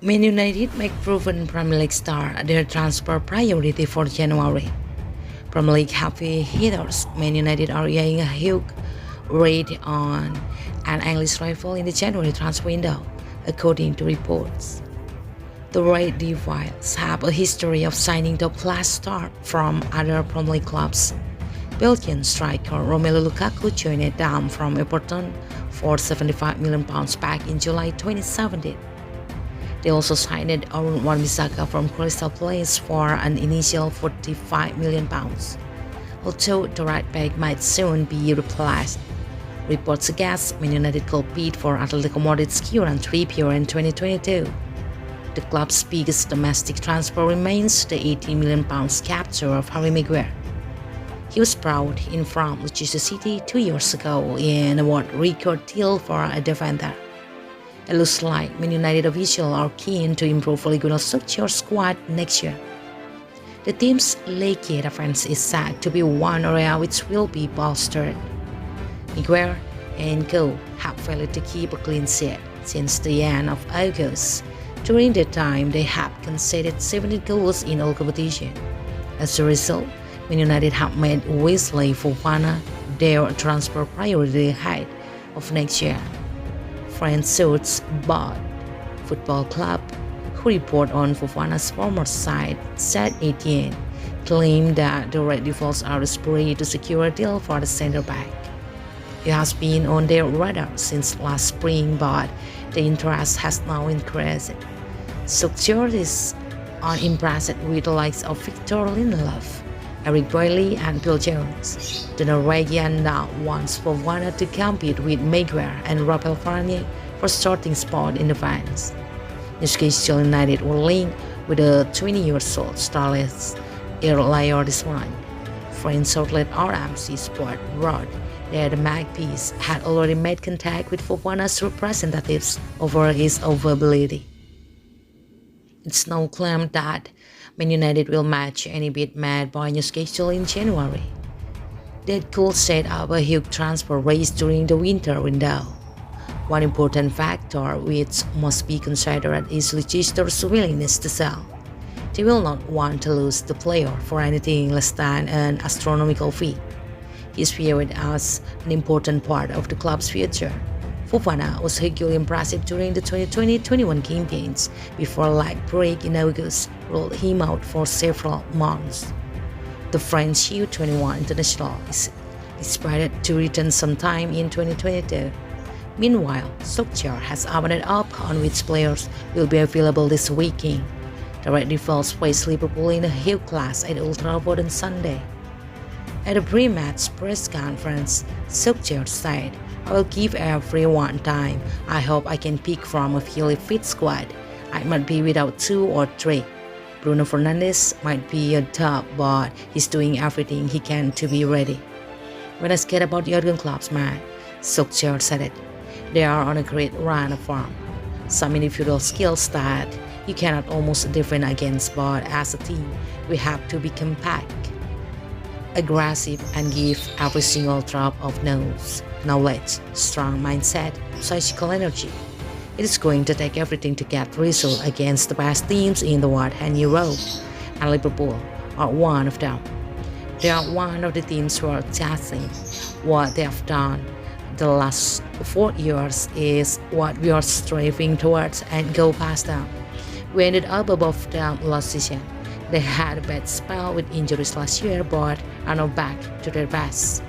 Man United make proven Premier League star their transfer priority for January. Premier League heavy hitters, Man United are eyeing a huge raid on an English rival in the January transfer window, according to reports. The Red Devils have a history of signing top-class stars from other Premier League clubs. Belgian striker Romelu Lukaku joined them from Everton for £75 million back in July 2017. They also signed Aaron Wan-Bissaka from Crystal Palace for an initial £45 million, although the right back might soon be replaced. Reports suggest Man United could bid for Atletico Madrid's Kieran Trippier in 2022. The club's biggest domestic transfer remains the £18 million capture of Harry Maguire. He was brought in from Leicester City 2 years ago in a world record deal for a defender. It looks like Man United officials are keen to improve Ole Gunnar Solskjaer's squad next year. The team's leaky defense is said to be one area which will be bolstered. Maguire and co have failed to keep a clean sheet since the end of August. During that time, they have conceded 70 goals in all competition. As a result, Man United have made Wesley Fofana their transfer priority ahead of next year. French Suits Bot Football Club, who report on Fofana's former side, said Etienne, claimed that the Red Devils are desperate to secure a deal for the centre-back. He has been on their radar since last spring, but the interest has now increased. Solskjaer is unimpressed with the likes of Victor Lindelof, Eric Bailly and Phil Jones. The Norwegian now wants Fofana to compete with Maguire and Raphael Varane for starting spot in the fans. Newcastle United were linked with the 20-year-old starlet earlier this month. French outlet RMC Sport wrote that the Magpies had already made contact with Fofana's representatives over his availability. It's now claimed that Man United will match any bid made by Newcastle in January. That could set up a huge transfer race during the winter window. One important factor which must be considered is Leicester's willingness to sell. They will not want to lose the player for anything less than an astronomical fee. He is viewed as an important part of the club's future. Fofana was hugely impressive during the 2020-21 campaigns before a leg break in August ruled him out for several months. The French U21 international is expected to return sometime in 2022. Meanwhile, Solskjaer has opened up on which players will be available this weekend. The Red Devils face Liverpool in a huge clash at Old Trafford on Sunday. At a pre-match press conference, Solskjaer said, "I will give everyone time. I hope I can pick from a fully fit squad. I might be without 2 or 3. Bruno Fernandes might be a top, but he's doing everything he can to be ready." When asked about Jurgen Klopp's man, Solskjaer said it. They are on a great run of form. Some individual skills that you cannot almost defend against, but as a team, we have to be compact, aggressive, and give every single drop of knowledge, strong mindset, psychological energy. It is going to take everything to get results against the best teams in the world and Europe, and Liverpool are one of them. They are one of the teams who are chasing what they have done the last 4 years is what we are striving towards and go past them. We ended up above them last season. They had a bad spell with injuries last year but are now back to their best.